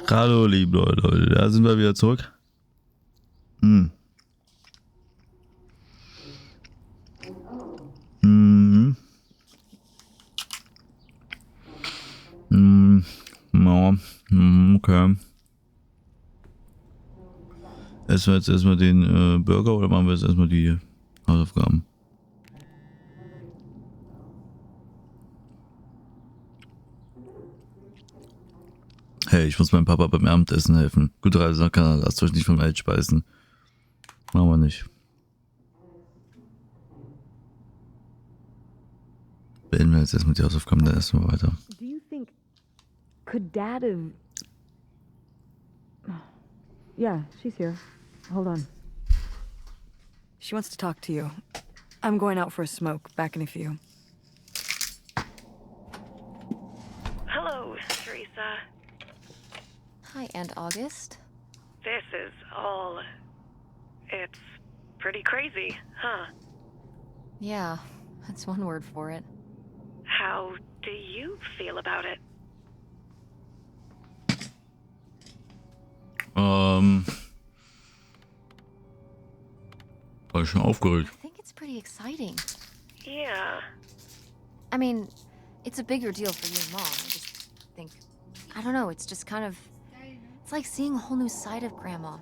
Hallo, liebe Leute, da sind wir wieder zurück. Mhm. Ja, okay. Essen wir jetzt erstmal den Burger oder machen wir jetzt erstmal die Hausaufgaben? Hey, ich muss meinem Papa beim Abendessen helfen. Gute Reise nach Kanada, lasst euch nicht vom Elch speisen. Machen wir nicht. Beenden wir jetzt erstmal die Hausaufgaben, dann essen wir weiter. Do you think could Dad have? Yeah, she's here. Hold on. She wants to talk to you. I'm going out for a smoke. Back in a few. Hello, Teresa. Hi, Aunt August. This is all... It's pretty crazy, huh? Yeah, that's one word for it. How do you feel about it? War ich schon aufgeregt. I think it's pretty exciting. Yeah. I mean, it's a bigger deal for you and Mom. I just think, I don't know, it's just kind of, it's like seeing a whole new side of Grandma,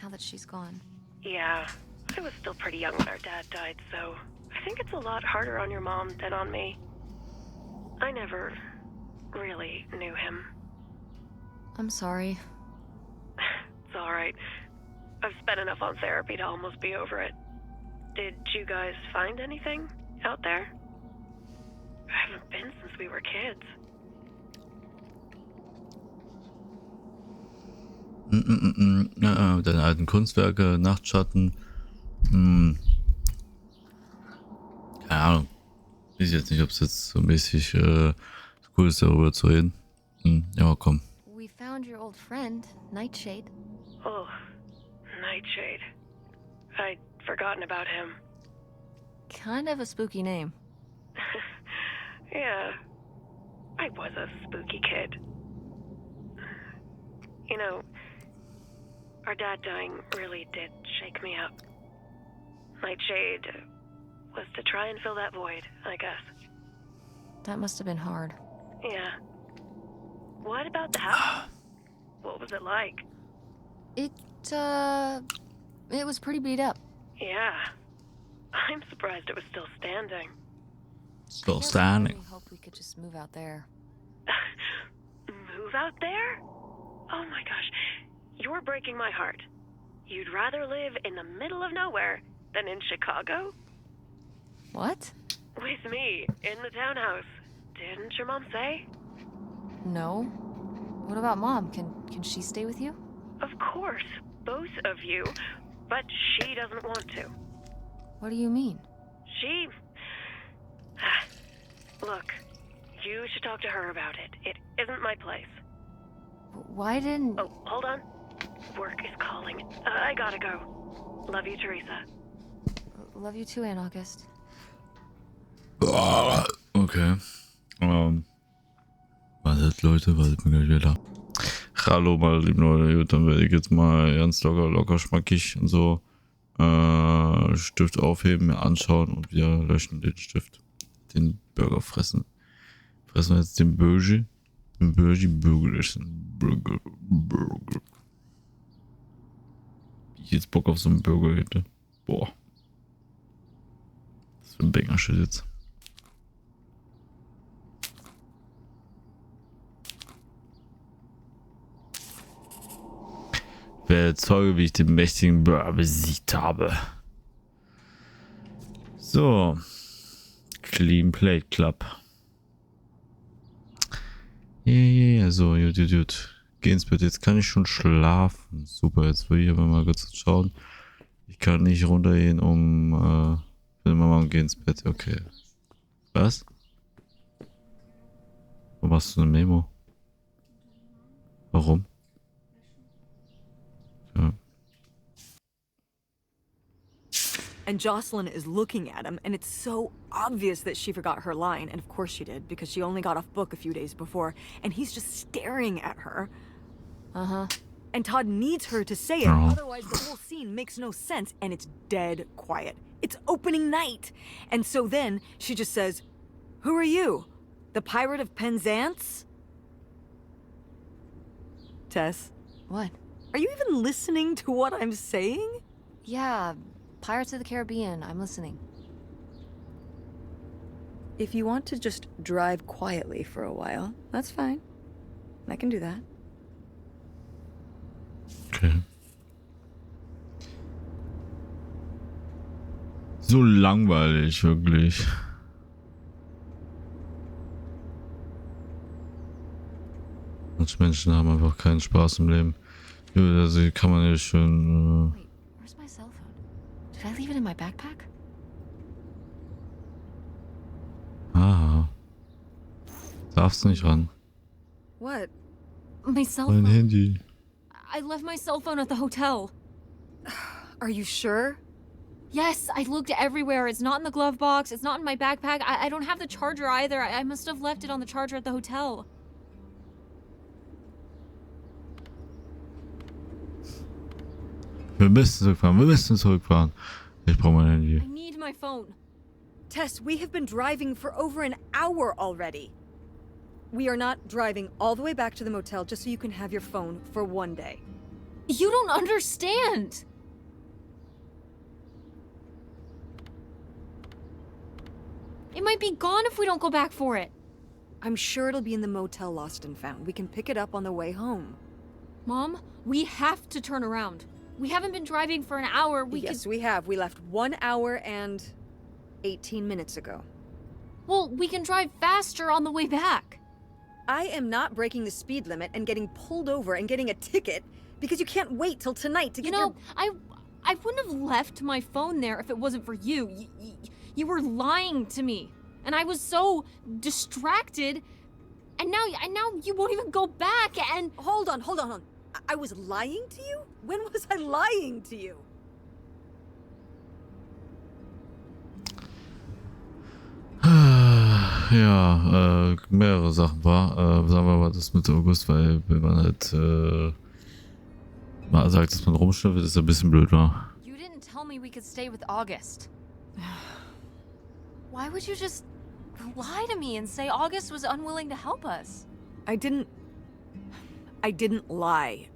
now that she's gone. Yeah. I was still pretty young when our dad died, so I think it's a lot harder on your mom than on me. I never really knew him. I'm sorry. It's alright. I've spent enough on therapy to almost be over it. Did you guys find anything out there? I haven't been since we were kids. Deine alten Kunstwerke, Nachtschatten. Keine Ahnung. Ich weiß jetzt nicht, ob es jetzt so mäßig cool ist, darüber zu reden. Ja, komm. We found your old friend, Nightshade. Oh, Nightshade. I'd forgotten about him. Kind of a spooky name. Yeah, I was a spooky kid. You know, our dad dying really did shake me up. Nightshade was to try and fill that void, I guess. That must have been hard. Yeah. What about the house? What was it like? It was pretty beat up. Yeah. I'm surprised it was still standing. Still I standing. really hope we could just move out there. Move out there? Oh my gosh. You're breaking my heart. You'd rather live in the middle of nowhere than in Chicago? What? With me, in the townhouse. Didn't your mom say? No. What about Mom? Can she stay with you? Of course, both of you. But she doesn't want to. What do you mean? She... Look, you should talk to her about it. It isn't my place. Why didn't... Oh, hold on. Work is calling. I gotta go. Love you, Teresa. Love you too, Aunt August. Okay. Wartet, Leute, wartet mir gleich wieder. Hallo, meine lieben Leute. Gut, dann werde ich jetzt mal ganz locker schmackig und so Stift aufheben, mir anschauen und wieder löschen den Stift. Den Burger fressen. Fressen wir jetzt den Burger. Den Burger essen. Burger. Ich jetzt Bock auf so einen Burger hätte. Boah. Das ist für ein Banger-Shit jetzt. Werde Zeuge, wie ich den mächtigen Burger besiegt habe. So. Clean Plate Club. Ja, so, gut. Geh ins Bett, jetzt kann ich schon schlafen. Super, jetzt will ich aber mal kurz schauen. Ich kann nicht runtergehen, will mal geh ins Bett, okay. Was? Wo machst du eine Memo? Warum? Ja. And Jocelyn is looking at him, and it's so obvious that she forgot her line, and of course she did, because she only got off book a few days before, and he's just staring at her. Uh-huh. And Todd needs her to say it, Oh. otherwise the whole scene makes no sense and it's dead quiet. It's opening night. And so then she just says, "Who are you? The Pirate of Penzance?" Tess, What? are you even listening to what I'm saying? Yeah, Pirates of the Caribbean. I'm listening. If you want to just drive quietly for a while, that's fine. I can do that. Okay. So langweilig, wirklich. Manche Menschen haben einfach keinen Spaß im Leben. Ja, also kann man ja schon. Wait, where's my cell phone? Did I leave it in my backpack? Darfst du nicht ran. What? My cell Mein phone. Handy. I left my cell phone at the hotel. Are you sure? Yes, I looked everywhere. It's not in the glove box. It's not in my backpack. I don't have the charger either. I must have left it on the charger at the hotel. Wir müssen zurückfahren. Wir müssen zurückfahren. Ich brauche mein Handy. I need my phone. Tess, we have been driving for over an hour already. We are not driving all the way back to the motel just so you can have your phone for one day. You don't understand. It might be gone if we don't go back for it. I'm sure it'll be in the motel lost and found. We can pick it up on the way home. Mom, we have to turn around. We haven't been driving for an hour. Yes, we have. We left 1 hour and 18 minutes ago. Well, we can drive faster on the way back. I am not breaking the speed limit and getting pulled over and getting a ticket because you can't wait till tonight to get You know, I wouldn't have left my phone there if it wasn't for you. You were lying to me, and I was so distracted. And now you won't even go back. And Hold on. I was lying to you? When was I lying to you? Ja, mehrere Sachen war. Sagen wir mal das mit August, weil wenn man halt mal sagt, dass man rumschnüffelt, ist ein bisschen blöd, war. you didn't tell me we could stay with August. Why would you just lie to me and say August was unwilling to help us? I didn't lie.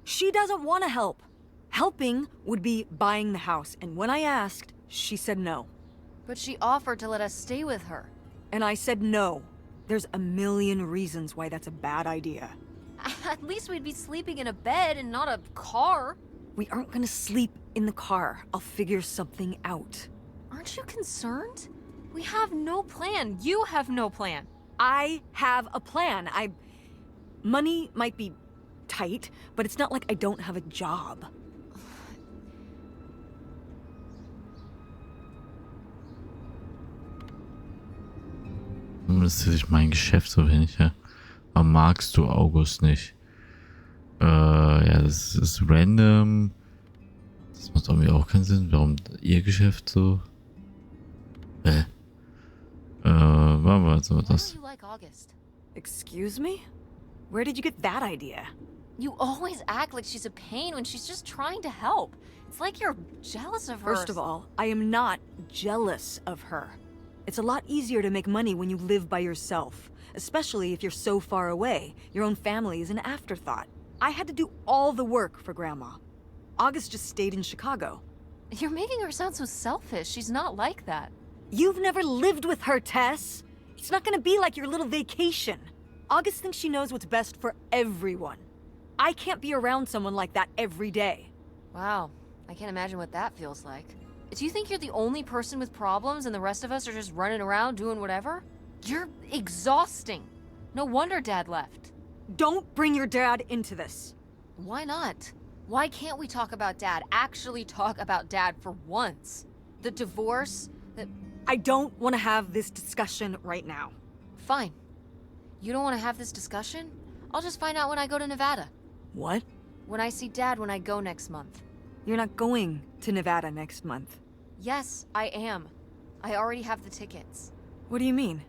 She doesn't want to help. Helping would be buying the house, and when I asked, she said no. But she offered to let us stay with her. And I said no. There's a million reasons why that's a bad idea. At least we'd be sleeping in a bed and not a car. We aren't gonna sleep in the car. I'll figure something out. Aren't you concerned? We have no plan. You have no plan. I have a plan. Money might be tight, but it's not like I don't have a job. Interessiert sich mein Geschäft so wenig, ja? Aber magst du August nicht? Ja, das ist random. Das macht irgendwie auch keinen Sinn. Warum ihr Geschäft so? Machen wir jetzt mal Why don't das. you like August? Excuse me? Where did you get that idea? You always act like she's a pain when she's just trying to help. It's like you're jealous of her. First of all, I am not jealous of her. It's a lot easier to make money when you live by yourself, especially if you're so far away. Your own family is an afterthought. I had to do all the work for Grandma. August just stayed in Chicago. You're making her sound so selfish. She's not like that. You've never lived with her, Tess. It's not gonna be like your little vacation. August thinks she knows what's best for everyone. I can't be around someone like that every day. Wow, I can't imagine what that feels like. Do you think you're the only person with problems and the rest of us are just running around doing whatever? You're exhausting. No wonder Dad left. Don't bring your dad into this. Why not? Why can't we talk about Dad? Actually talk about Dad for once? The divorce, I don't want to have this discussion right now. Fine. You don't want to have this discussion? I'll just find out when I go to Nevada. What? When I see Dad when I go next month. You're not going to Nevada next month. Yes, I am. I already have the tickets. What do you mean?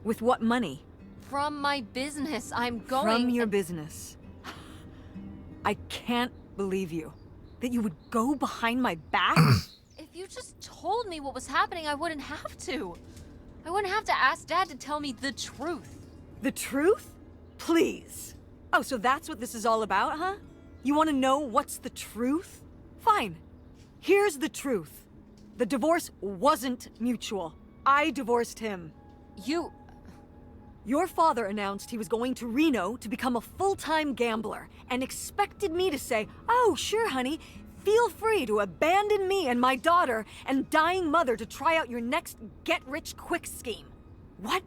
With what money? From my business, I'm going. From your business. I can't believe you. That you would go behind my back? If you just told me what was happening, I wouldn't have to. I wouldn't have to ask Dad to tell me the truth. The truth? Please. Oh, so that's what this is all about, huh? You want to know what's the truth? Fine. Here's the truth. The divorce wasn't mutual. I divorced him. You... Your father announced he was going to Reno to become a full-time gambler and expected me to say, "Oh, sure, honey, feel free to abandon me and my daughter and dying mother to try out your next get-rich-quick scheme." What?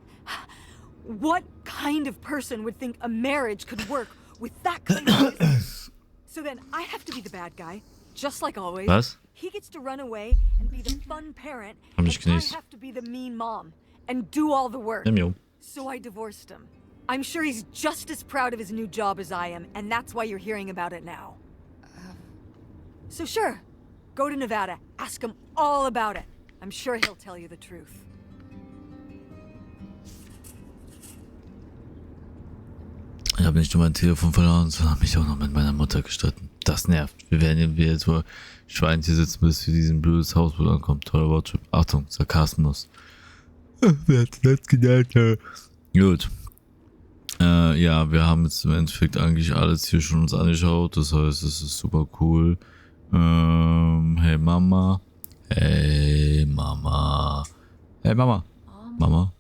What kind of person would think a marriage could work with that kind of business? So then I have to be the bad guy, just like always. Was? He gets to run away and be the fun parent, Hab and mich I genießt. have to be the mean mom and do all the work. Nimm jo. So I divorced him. I'm sure he's just as proud of his new job as I am, and that's why you're hearing about it now. So sure, go to Nevada, ask him all about it. I'm sure he'll tell you the truth. Ich habe nicht nur mein Telefon verloren, sondern mich auch noch mit meiner Mutter gestritten. Das nervt. Wir werden jetzt wohl Schwein hier sitzen, bis wir diesen blödes Hausboot ankommen. Toller Wortschrift. Achtung, Sarkasmus. Wer hat's nicht gedacht? Gut. Ja, wir haben jetzt im Endeffekt eigentlich alles hier schon uns angeschaut. Das heißt, es ist super cool. Hey Mama. Hey Mama. Hey Mama. Mama.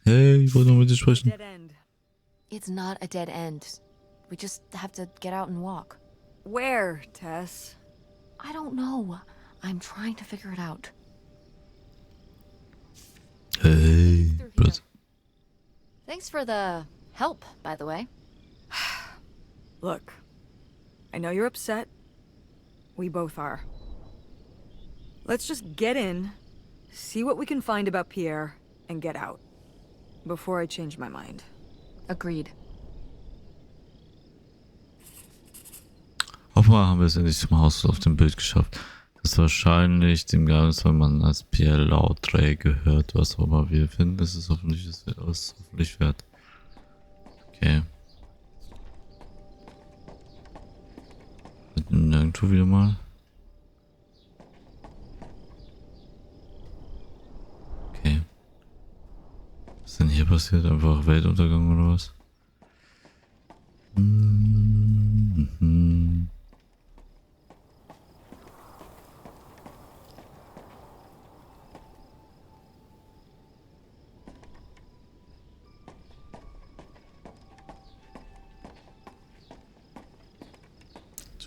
Hey, ich wollte noch mit dir sprechen. Dead end. It's not a dead end. We just have to get out and walk. Where, Tess? I don't know. I'm trying to figure it out. Hey. Blöd. Thanks for the help, by the way. Look, I know you're upset. We both are. Let's just get in, see what we can find about Pierre, and get out. Before I change my mind. Agreed. Offenbar haben wir es endlich zum Haus auf dem Bild geschafft. Das wahrscheinlich dem Geheimnismann als Pierre Lauträge gehört, was auch immer wir finden. Das ist hoffentlich wert. Okay. Nirgendwo wieder mal. Okay. Was ist denn hier passiert? Einfach Weltuntergang oder was?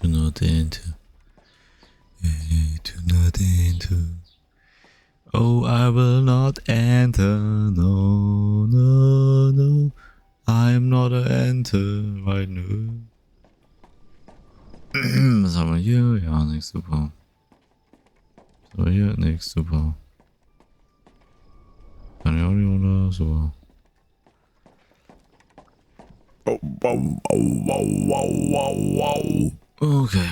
Do not enter. Do not enter. Oh, I will not enter. No, no, no. I am not a enter right now. Was haben wir hier? Ja, nichts super. Was haben wir hier? Nichts super. Keine Audio oder so. Okay.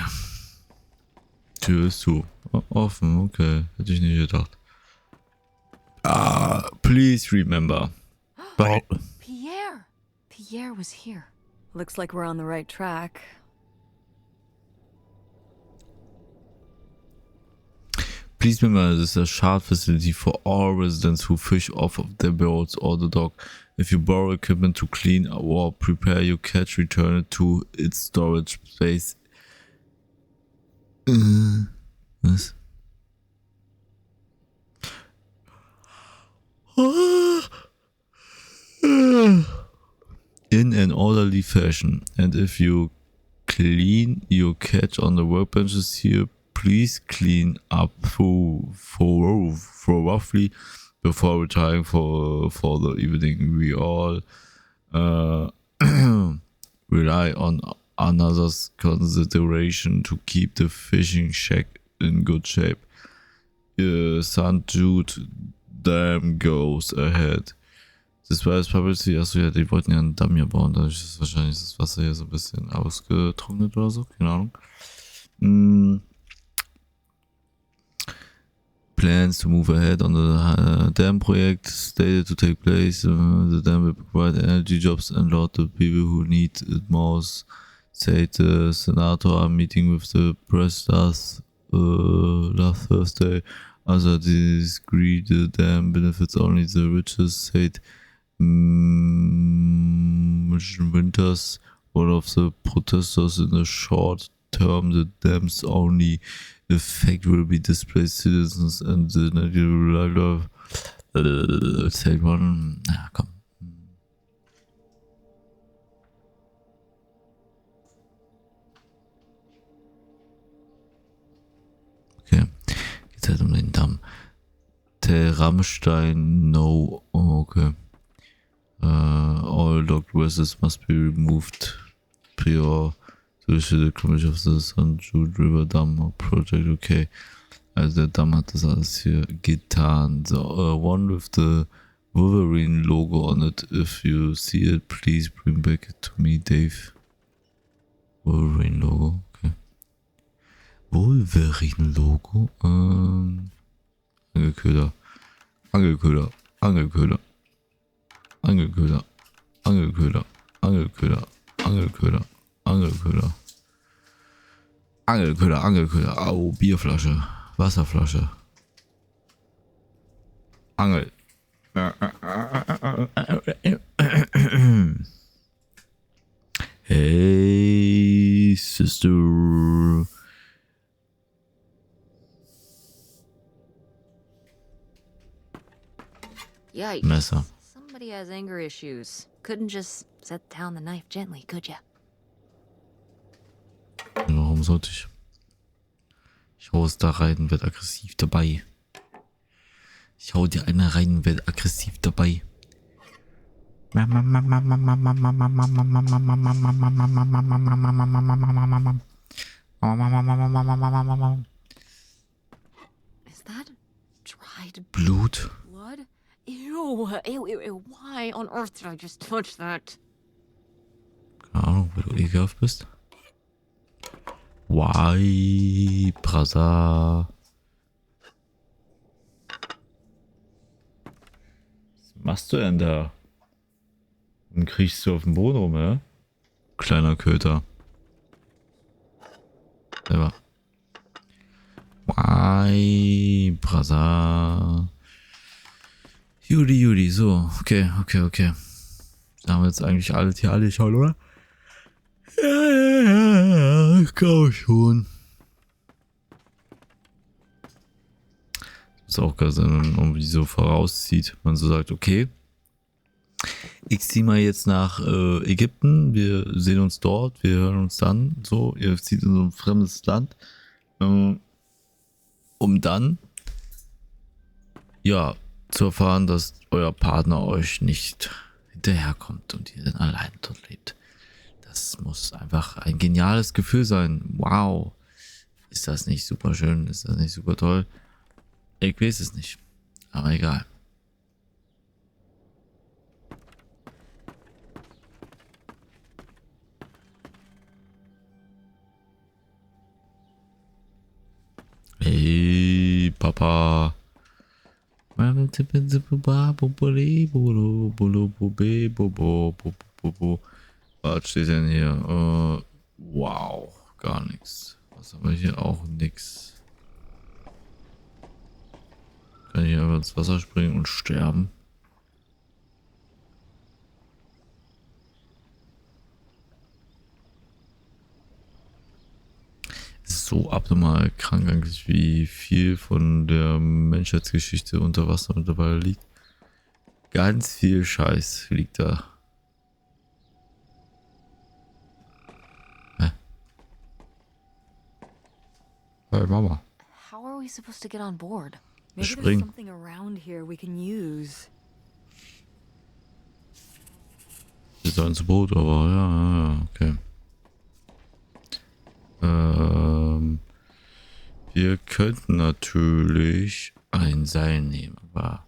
Tür ist zu. Offen, okay. Hätte ich nicht gedacht. Please remember. Pierre! Pierre was here. Looks like we're on the right track. Please remember, this is a shard facility for all residents who fish off of their boats or the dock. If you borrow equipment to clean or prepare your catch, return it to its storage space. Was? In an orderly fashion. And if you clean your catch on the workbenches here, please clean up for roughly before retiring for the evening. We all rely on another's consideration to keep the fishing shack in good shape. Son Jude Dam goes ahead. Das war das Publicity. Achso, ja, die wollten ja einen Damm hier bauen. Dadurch ist wahrscheinlich das Wasser hier so ein bisschen ausgetrocknet oder so. Keine Ahnung. Plans to move ahead on the dam project stated to take place. The dam will provide energy jobs and lot of people who need it most. said the senator meeting with the press last Thursday. Other disagree the dam benefits only the richest, said Winters, one of the protesters. In the short term, the dam's only effect will be displaced citizens and the natural said one. Na komm. Okay, geht halt um den Damm. Der Rammstein, no. Oh, okay. All locked vessels must be removed prior to the commission of the St. Jude River Dam Project. Okay. Also der Damm hat das alles hier getan. So, one with the Wolverine logo on it. If you see it, please bring back it to me, Dave. Wolverine logo, okay. Wolverine logo? Angelköder. Angelköder. Angelköder. Angelköder. Angelköder. Angelköder. Angelköder. Angelköder. Angelköder. Angelköder. Au, Bierflasche. Wasserflasche. Angel. Hey, sister. Yikes. Messer. Somebody has anger issues. Couldn't just set down the knife gently, could ya? Warum sollte ich? Ich hau es da rein, werd aggressiv dabei. Ich hau dir eine rein, werd aggressiv dabei. Is that dried Blut. blood? Ew, ew, ew, ew. Why on earth did I just touch that? Keine Ahnung, weil du ekelhaft bist. Why, Brasa? Was machst du denn da? Und kriechst du auf dem Boden rum, ja? Kleiner Köter. Selber. Why, Brasa? Judy, so. Okay. Da haben wir jetzt eigentlich alle Tiere schon, oder? Ja, ich glaube schon. Das ist auch geil, wenn man irgendwie so vorauszieht. Man so sagt, okay, ich ziehe mal jetzt nach Ägypten, wir sehen uns dort, wir hören uns dann, so, ihr zieht in so ein fremdes Land, um dann, ja, zu erfahren, dass euer Partner euch nicht hinterherkommt und ihr dann allein dort lebt. Das muss einfach ein geniales Gefühl sein. Wow. Ist das nicht super schön? Ist das nicht super toll? Ich weiß es nicht. Aber egal. Hey, Papa. Was steht denn hier? Wow, gar nichts. Was haben wir hier? Auch nix. Kann ich einfach ins Wasser springen und sterben? Ist so abnormal krank eigentlich, wie viel von der Menschheitsgeschichte unter Wasser mittlerweile liegt. Ganz viel Scheiß liegt da. Hey Mama. How are we supposed to get on board? Maybe there's Spring. something around here we can use. Wir sollen zu Boot, aber ja, okay. Wir könnten natürlich ein Seil nehmen, aber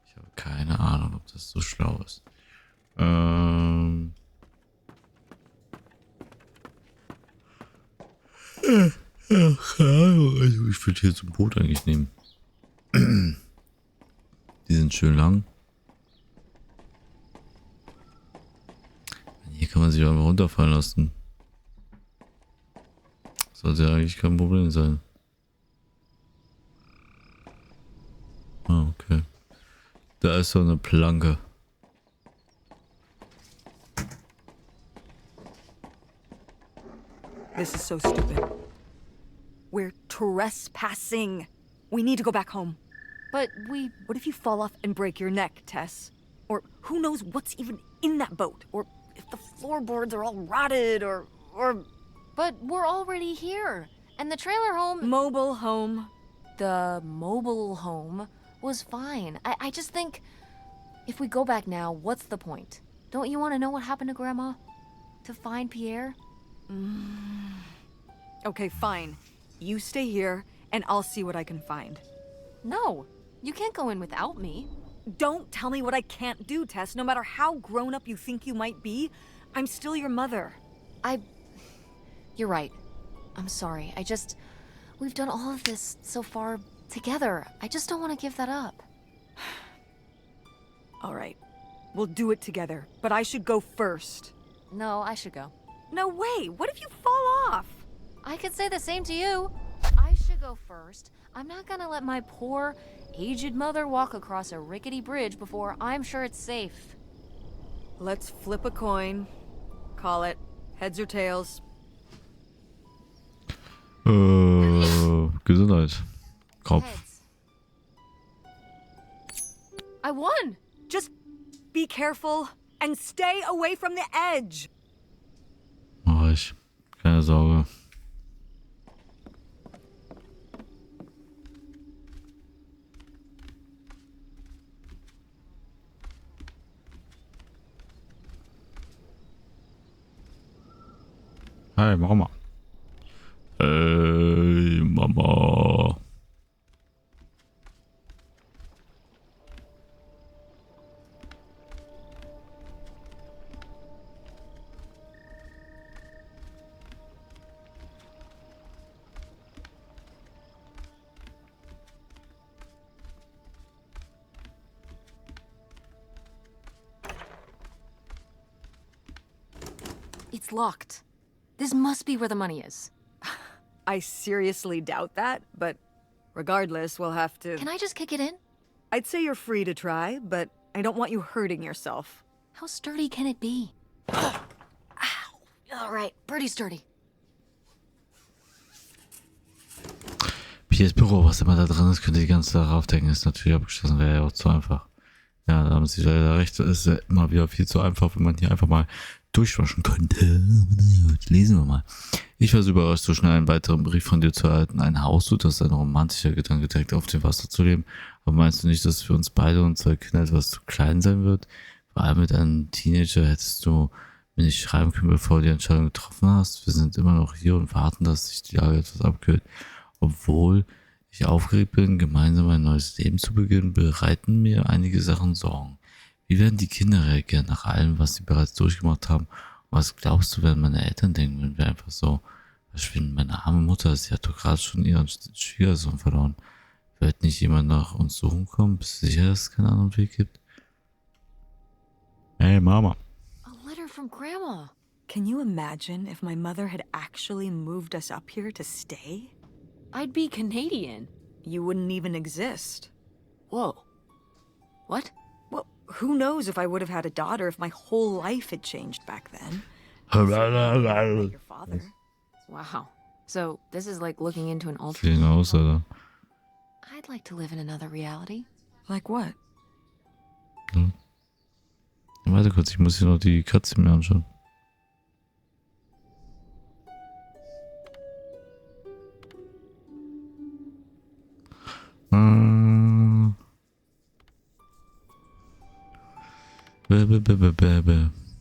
ich habe keine Ahnung, ob das so schlau ist. Also ich würde hier zum Boot eigentlich nehmen. Die sind schön lang. Hier kann man sich einfach runterfallen lassen. Sollte ja eigentlich kein Problem sein. Ah, okay. Da ist so eine Planke. This is so stupid. We're trespassing. We need to go back home. But What if you fall off and break your neck, Tess? Or who knows what's even in that boat? Or if the floorboards are all rotted, or but we're already here. And the trailer home, mobile home. The mobile home was fine. I just think if we go back now, what's the point? Don't you want to know what happened to Grandma? To find Pierre? Okay, fine. You stay here, and I'll see what I can find. No, you can't go in without me. Don't tell me what I can't do, Tess. No matter how grown up you think you might be, I'm still your mother. You're right. I'm sorry. We've done all of this so far together. I just don't want to give that up. All right. We'll do it together, but I should go first. No, I should go. No way! What if you fall off? I could say the same to you. I should go first. I'm not gonna let my poor, aged mother walk across a rickety bridge before I'm sure it's safe. Let's flip a coin. Call it heads or tails. Gesundheit. Kopf. Heads. I won! Just be careful and stay away from the edge. Mach ich. Keine Sorge. Hi, Mama. Hey, Mama. It's locked. This must be where the money is. I seriously doubt that, but regardless, we'll have to... Can I just kick it in? I'd say you're free to try, but I don't want you hurting yourself. How sturdy can it be? Ow. All right, pretty sturdy. Piers Büro, was immer da drin ist, könnte die ganze Sache aufdecken. Ist natürlich abgeschlossen, wäre ja auch zu einfach. Ja, da haben Sie leider recht. Es ist ja immer wieder viel zu einfach, wenn man hier einfach mal durchwaschen könnte. Lesen wir mal. Ich war so überrascht, so schnell einen weiteren Brief von dir zu erhalten. Ein Hausboot, das ist ein romantischer Gedanke, direkt auf dem Wasser zu leben. Aber meinst du nicht, dass für uns beide und zwei Kinder etwas zu klein sein wird? Vor allem mit einem Teenager hättest du mir nicht schreiben können, bevor du die Entscheidung getroffen hast. Wir sind immer noch hier und warten, dass sich die Lage etwas abkühlt. Obwohl ich aufgeregt bin, gemeinsam ein neues Leben zu beginnen, bereiten mir einige Sachen Sorgen. Wie werden die Kinder reagieren nach allem, was sie bereits durchgemacht haben? Und was glaubst du, werden meine Eltern denken, wenn wir einfach so verschwinden? Meine arme Mutter, sie hat doch gerade schon ihren Schwiegersohn verloren. Wird nicht jemand nach uns suchen kommen? Bist du sicher, dass es keinen anderen Weg gibt? Hey, Mama. A letter from Grandma. Can you imagine if my mother had actually moved us up here to stay? I'd be Canadian. You wouldn't even exist. Whoa. What? Well, who knows if I would have had a daughter if my whole life had changed back then. Genau, Your father. Wow. So, this is like looking into an alternate. Alter. I'd like to live in another reality. Like what? Warte kurz, ich muss hier noch die Katze mir anschauen.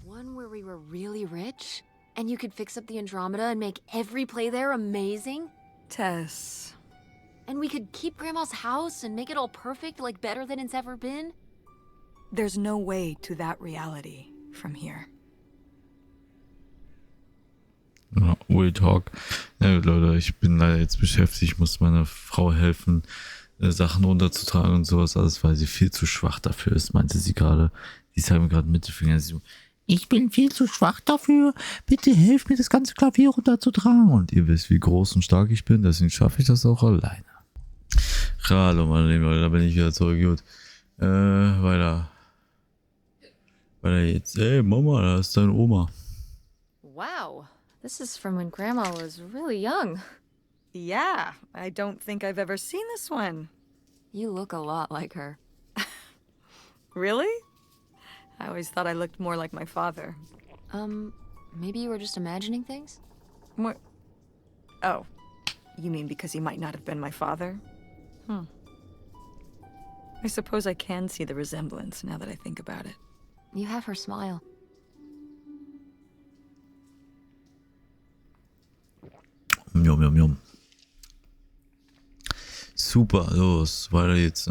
One where we were really rich, and you could fix up the Andromeda and make every play there amazing? Tess. And we could keep Grandma's house and make it all perfect, like better than it's ever been? There's no way to that reality from here. Ja, Real Talk. Ja gut, Leute, ich bin leider jetzt beschäftigt. Ich muss meiner Frau helfen, Sachen runterzutragen und sowas alles, weil sie viel zu schwach dafür ist, meinte sie gerade. Die zeigt mir gerade Mittelfinger. Sie Ich bin viel zu schwach dafür. Bitte helft mir, das ganze Klavier runterzutragen. Und ihr wisst, wie groß und stark ich bin, deswegen schaffe ich das auch alleine. Hallo, meine Lieben Leute, da bin ich wieder zurück. Gut. Weiter. Weiter jetzt. Ey, Mama, da ist deine Oma. Wow, this is from when Grandma was really young. Yeah, I don't think I've ever seen this one. You look a lot like her. Really? I always thought I looked more like my father. Maybe you were just imagining things? More... Oh, you mean because he might not have been my father? I suppose I can see the resemblance now that I think about it. You have her smile. Yum, yum, yum. Super, los, weiter jetzt.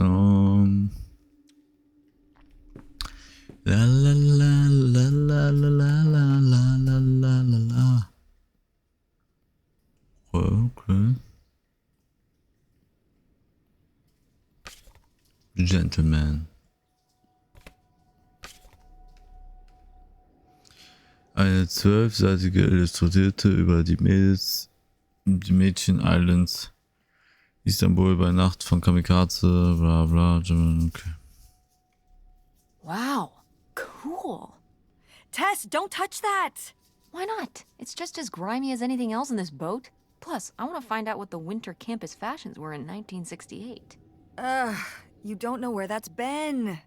La la la la la la la la la la la la la. Okay. Gentleman. Eine 12-seitige Illustrierte über die Mädchen Islands. Istanbul bei Nacht von Kamikaze, bla bla. Okay. Wow, cool. Tess, don't touch that! Why not? It's just as grimy as anything else in this boat. Plus, I want to find out what the winter campus fashions were in 1968. You don't know where that's been.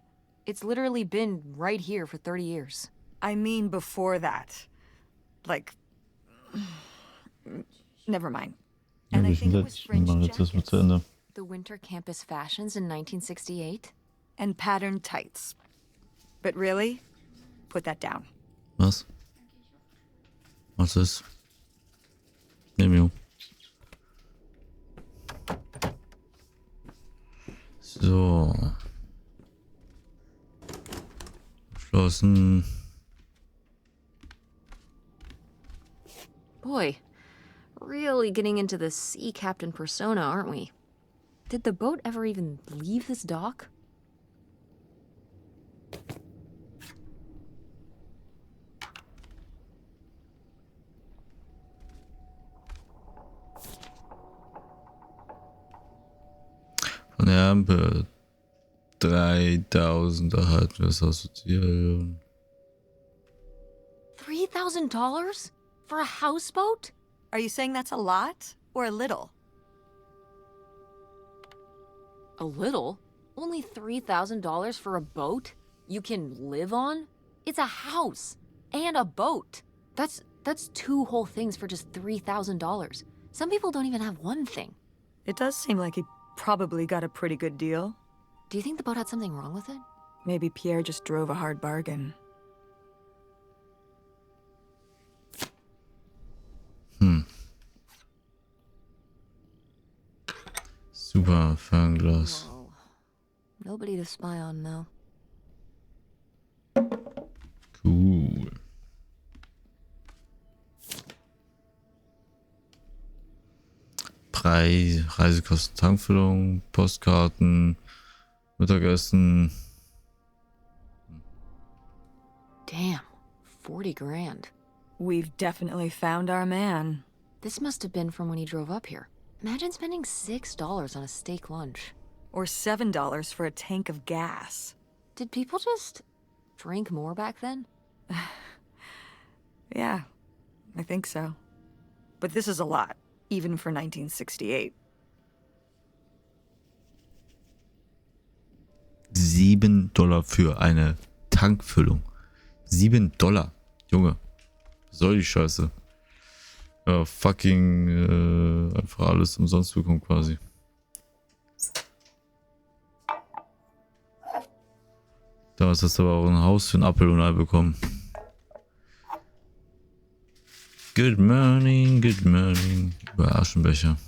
It's literally been right here for 30 years. I mean before that. Like... Never mind. And I think it was fringe jackets. The winter campus fashions in 1968? And patterned tights. But really? Put that down. Was? Was ist? Nemo. So. Geschlossen. Boy, really getting into the sea captain persona, aren't we? Did the boat ever even leave this dock? Von der Ampel 3000 erhalten wir das assoziieren. $3,000? For a houseboat? Are you saying that's a lot? Or a little? A little? Only $3,000 for a boat? You can live on? It's a house and a boat. That's two whole things for just $3,000. Some people don't even have one thing. It does seem like he probably got a pretty good deal. Do you think the boat had something wrong with it? Maybe Pierre just drove a hard bargain. Super Fernglas. Whoa. Nobody to spy on now. Cool. Preis, Reisekosten, Tankfüllung, Postkarten, Mittagessen. Damn, 40 grand. We've definitely found our man. This must have been from when he drove up here. Imagine spending $6 on a steak lunch. Or $7 for a tank of gas. Did people just drink more back then? Yeah, I think so. But this is a lot, even for 1968. $7 für eine Tankfüllung. $7. Junge. Was soll die Scheiße? Ja, fucking einfach alles umsonst bekommen quasi. Damals hast du aber auch ein Haus für ein Apfel und Ei bekommen. Good morning, good morning. Über Aschenbecher.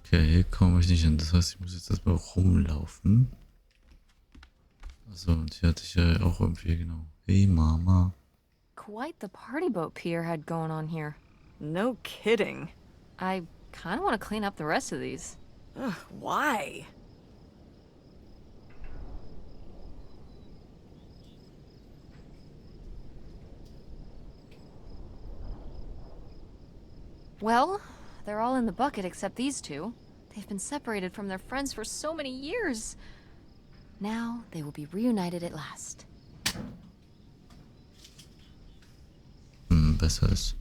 Okay, hier komme ich nicht hin. Das heißt, ich muss jetzt erstmal rumlaufen. Achso, und hier hatte ich ja auch irgendwie, genau. Hey, Mama. Quite the party boat Pierre had going on here. No kidding. I kind of want to clean up the rest of these. Ugh, why? Well, they're all in the bucket except these two. They've been separated from their friends for so many years. Now they will be reunited at last. Besser ist.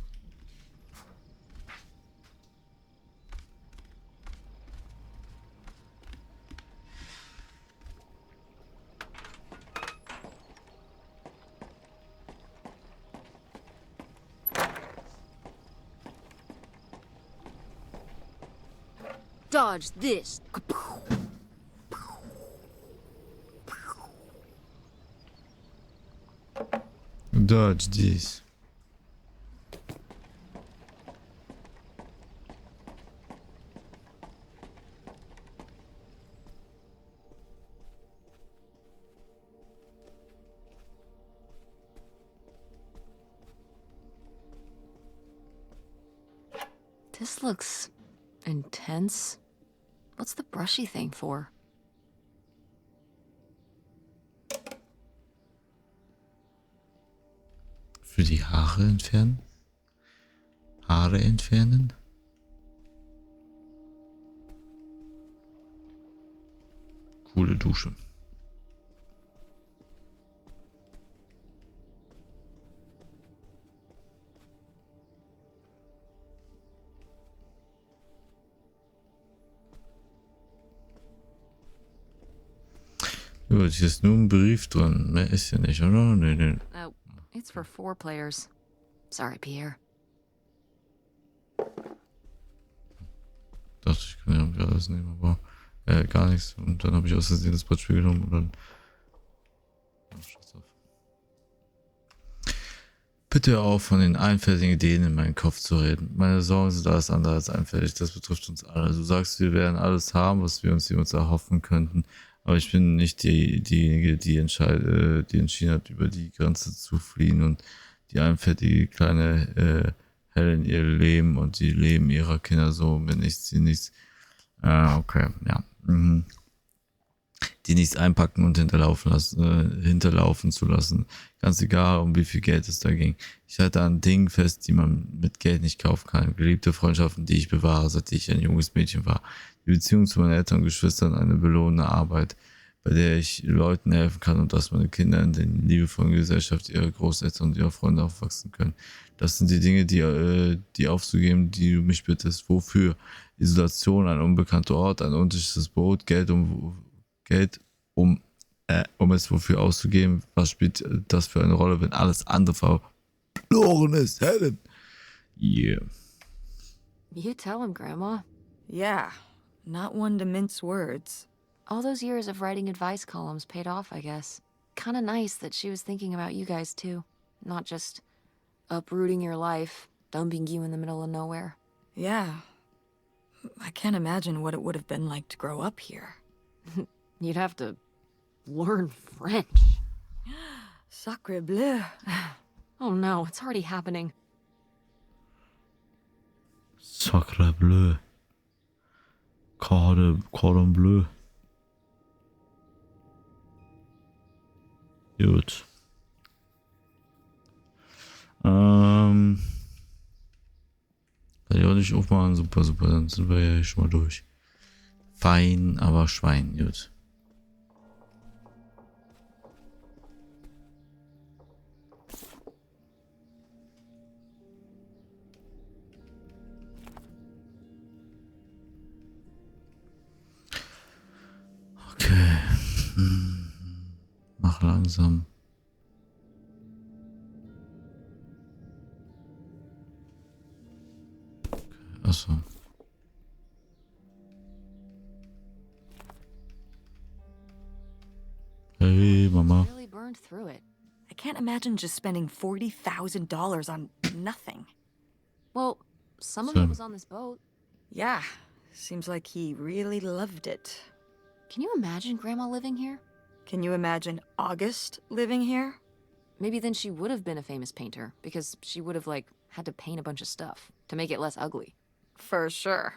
Dodge this. Dodge this. This looks intense. What's the brushy thing for? Für die Haare entfernen? Haare entfernen? Coole Dusche. Gut, hier ist nur ein Brief drin. Mehr ist hier nicht, oder? Nee. Oh, it's for 4 players. Sorry, Pierre. Dachte ich, kann ja irgendwie alles nehmen, aber gar nichts. Und dann habe ich aus Versehen das Brettspiel genommen und dann. Oh, scheiß auf. Bitte hör auf, von den einfältigen Ideen in meinen Kopf zu reden. Meine Sorgen sind alles andere als einfältig. Das betrifft uns alle. Du sagst, wir werden alles haben, was wir uns jemals erhoffen könnten. Aber ich bin nicht diejenige, die entschieden hat, über die Grenze zu fliehen und die einfältige kleine Helen ihr Leben und die Leben ihrer Kinder so mit nichts, die nichts, okay, ja. Die nichts einpacken und hinterlaufen zu lassen. Ganz egal, um wie viel Geld es da ging. Ich halte an Dingen fest, die man mit Geld nicht kaufen kann. Geliebte Freundschaften, die ich bewahre, seit ich ein junges Mädchen war. Die Beziehung zu meinen Eltern und Geschwistern, eine belohnende Arbeit, bei der ich Leuten helfen kann und dass meine Kinder in der liebevollen Gesellschaft ihrer Großeltern und ihrer Freunde aufwachsen können. Das sind die Dinge, die aufzugeben, die du mich bittest. Wofür? Isolation, ein unbekannter Ort, ein unsicheres Boot, Geld, um es wofür auszugeben. Was spielt das für eine Rolle, wenn alles andere verloren ist? Helen! Yeah. You tell him, Grandma. Yeah, not one to mince words. All those years of writing advice columns paid off, I guess. Kinda nice that she was thinking about you guys, too. Not just uprooting your life, dumping you in the middle of nowhere. Yeah. I can't imagine what it would have been like to grow up here. You'd have to learn French. Sacre bleu. Oh no, it's already happening. Sacre bleu. Cordon bleu. Gut. Kann ich auch nicht aufmachen. Super. Dann sind wir ja schon mal durch. Fein, aber Schwein. Gut. Okay. Mach langsam. Okay. Achso. Hey, Mama. Really burned through it. I can't imagine just spending $40,000 on nothing. Well, some of Same. it was on this boat. Yeah, seems like he really loved it. Can you imagine Grandma living here? Can you imagine August living here? Maybe then she would have been a famous painter, because she would have, had to paint a bunch of stuff to make it less ugly. For sure.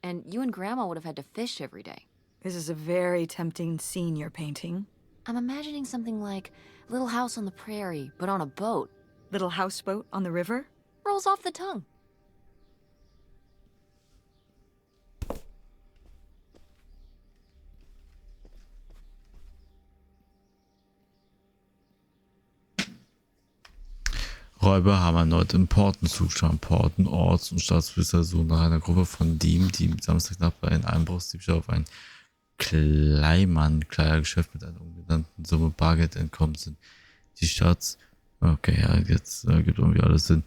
and you and Grandma would have had to fish every day. This is a very tempting scene you're painting. I'm imagining something like Little House on the Prairie, but on a boat. Little houseboat on the river? Rolls off the tongue. Räuber haben erneut im Portenzustand. Porten, Orts- und Staatspolizei suchen nach einer Gruppe von Dieben, die am Samstagnacht bei einem Einbruchsdiebstahl auf ein Kleidergeschäft mit einer ungenannten Summe Bargeld entkommen sind. Die Okay, ja, jetzt gibt irgendwie alles Sinn.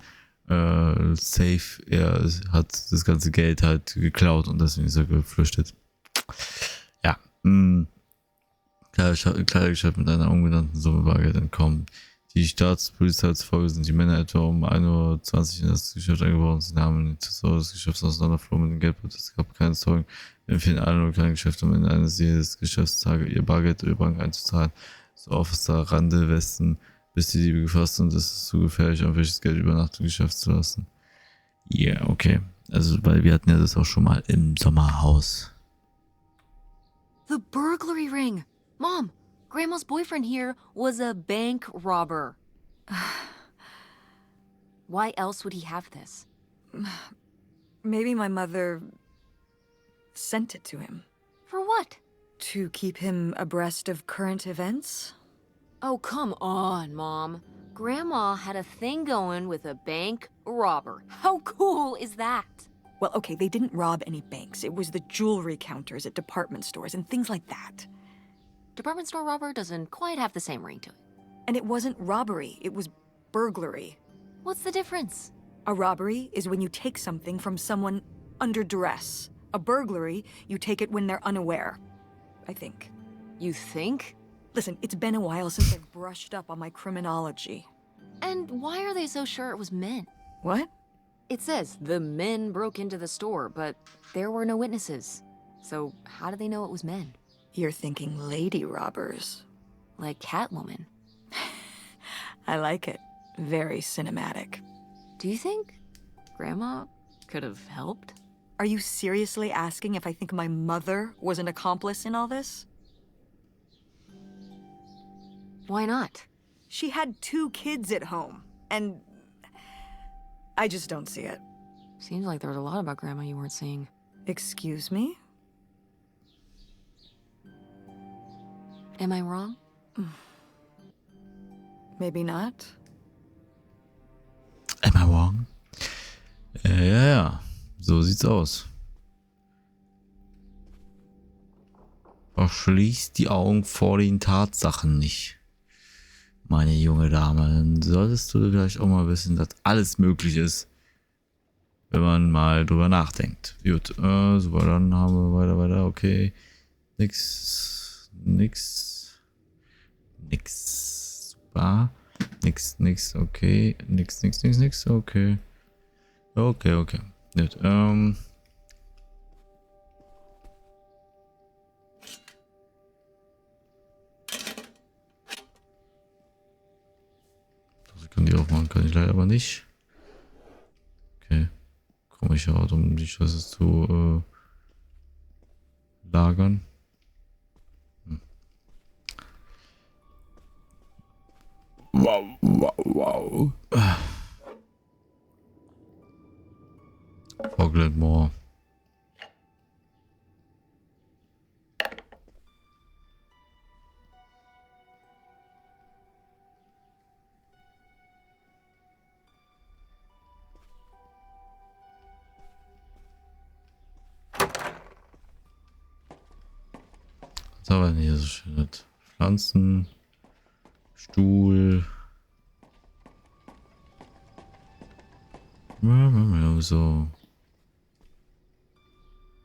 Safe, er hat das ganze Geld halt geklaut und deswegen ist er geflüchtet. Ja, Kleidergeschäft mit einer ungenannten Summe Bargeld entkommen. Die Staatspolizei zufolge sind die Männer etwa um 1:20 Uhr in das Geschäft eingebrochen. Sie nahmen die Tresor des Geschäfts auseinander, flohen mit dem Geldbeutel. Es gab keine Zeugen. Empfehlen alle lokalen Geschäfte, um in eines jedes Geschäftstage ihr Bargeld oder Bank einzuzahlen. So Officer Rande Westen, bis die Diebe gefasst sind, ist es zu gefährlich, auf welches Geld über Nacht im Geschäft zu lassen. Ja, yeah, okay. Also, weil wir hatten ja das auch schon mal im Sommerhaus. The burglary ring! Mom, Grandma's boyfriend here was a bank robber. Why else would he have this? Maybe my mother sent it to him. For what? To keep him abreast of current events? Oh, come on, Mom. Grandma had a thing going with a bank robber. How cool is that? Well, okay, they didn't rob any banks. It was the jewelry counters at department stores and things like that. Department store robber doesn't quite have the same ring to it. And it wasn't robbery, it was burglary. What's the difference? A robbery is when you take something from someone under duress. A burglary, you take it when they're unaware, I think. You think? Listen, it's been a while since I've brushed up on my criminology. And why are they so sure it was men? What? It says the men broke into the store, but there were no witnesses. So how do they know it was men? You're thinking lady robbers. Like Catwoman. I like it. Very cinematic. Do you think Grandma could have helped? Are you seriously asking if I think my mother was an accomplice in all this? Why not? She had 2 kids at home, and I just don't see it. Seems like there was a lot about Grandma you weren't seeing. Excuse me? Am I wrong? Maybe not. Am I wrong? Ja. So sieht's aus. Verschließt die Augen vor den Tatsachen nicht. Meine junge Dame, dann solltest du vielleicht auch mal wissen, dass alles möglich ist, wenn man mal drüber nachdenkt. Gut, super, dann haben wir weiter, okay. Nix. Super. Nix, okay. Nix, okay. Okay. Gut, das kann die aufmachen, kann ich leider aber nicht. Okay. Komme ich aber, um die Schlüssel zu lagern. Wow. Foglet more. Was haben wir denn hier so schönes? Pflanzen, Stuhl. So.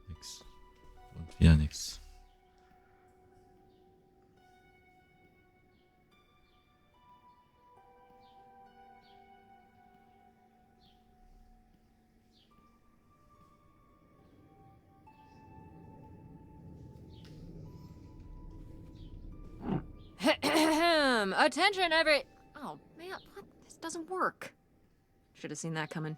Nix. Und wieder nix. Attention, Oh, man, what? This doesn't work. Should have seen that coming.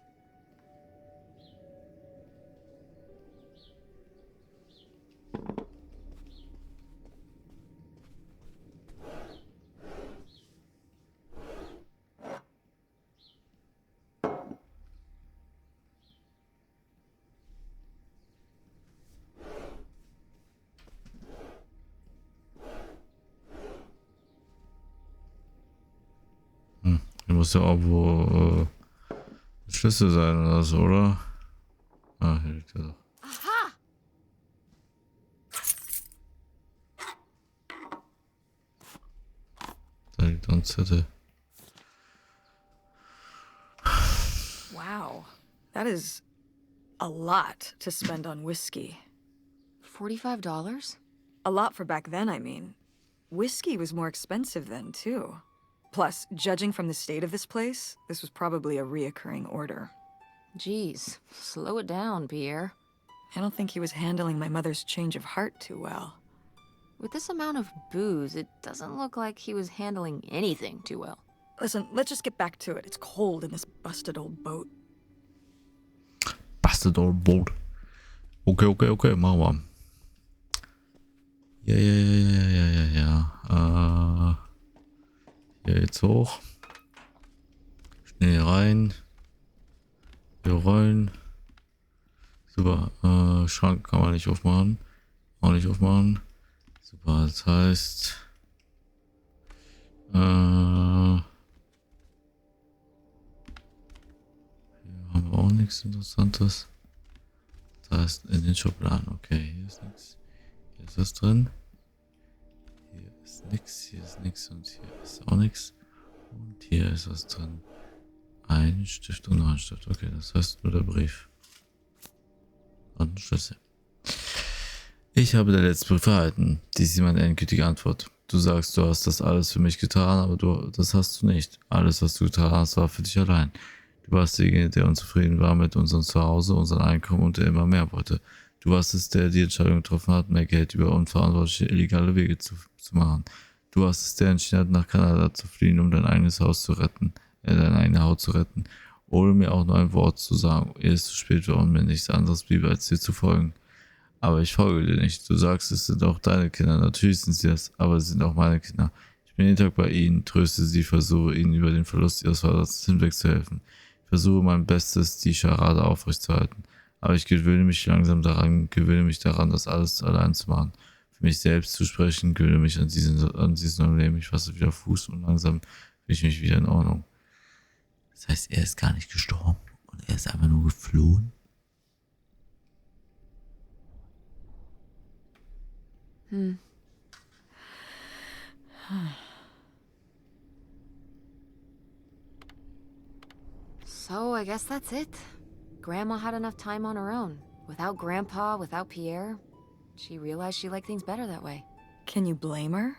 Hier muss ja irgendwo Schlüssel sein oder so, oder? Ah, hier liegt er doch. Aha! Da liegt ein Zettel. Wow. That is a lot to spend on whiskey. $45? A lot for back then, I mean. Whiskey was more expensive then, too. Plus, judging from the state of this place, this was probably a reoccurring order. Jeez, slow it down, Pierre. I don't think he was handling my mother's change of heart too well. With this amount of booze, it doesn't look like he was handling anything too well. Listen, let's just get back to it. It's cold in this busted old boat. Busted old boat. Okay, machen wir. Ja. Hier jetzt hoch. Schnell rein. Wir rollen. Super. Schrank kann man nicht aufmachen. Auch nicht aufmachen. Super, das heißt. Hier haben wir auch nichts Interessantes. Das heißt, in den Schubladen. Okay, hier ist nichts. Hier ist was drin. Hier ist nichts und hier ist auch nichts. Und hier ist was drin. Ein Stift und noch ein Stift. Okay, das heißt nur der Brief. Und ein Schlüssel. Ich habe der letzte Brief erhalten. Dies ist meine endgültige Antwort. Du sagst, du hast das alles für mich getan, aber das hast du nicht. Alles, was du getan hast, war für dich allein. Du warst derjenige, der unzufrieden war mit unserem Zuhause, unserem Einkommen und der immer mehr wollte. Du warst es, der die Entscheidung getroffen hat, mehr Geld über unverantwortliche, illegale Wege zu machen. Du warst es, der entschieden hat, nach Kanada zu fliehen, um dein eigenes Haus zu retten, deine eigene Haut zu retten, ohne mir auch nur ein Wort zu sagen, ehe es zu spät war und mir nichts anderes blieb, als dir zu folgen. Aber ich folge dir nicht. Du sagst, es sind auch deine Kinder. Natürlich sind sie das, aber sie sind auch meine Kinder. Ich bin jeden Tag bei ihnen, tröste sie, versuche ihnen über den Verlust ihres Vaters hinweg zu helfen. Ich versuche mein Bestes, die Scharade aufrechtzuerhalten. Aber ich gewöhne mich langsam daran, das alles allein zu machen. Für mich selbst zu sprechen, gewöhne mich an diesen neuen Leben. Ich fasse wieder Fuß und langsam fühle ich mich wieder in Ordnung. Das heißt, er ist gar nicht gestorben und er ist einfach nur geflohen. So, I guess that's it. Grandma had enough time on her own. Without Grandpa, without Pierre. She realized she liked things better that way. Can you blame her?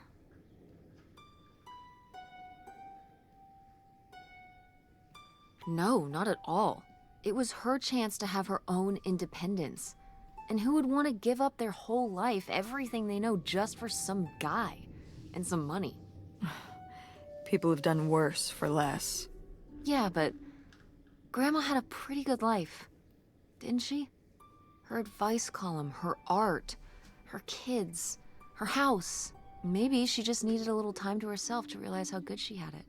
No, not at all. It was her chance to have her own independence. And who would want to give up their whole life, everything they know, just for some guy and some money? People have done worse for less. Yeah, but Grandma had a pretty good life, didn't she? Her advice column, her art, her kids, her house. Maybe she just needed a little time to herself to realize how good she had it.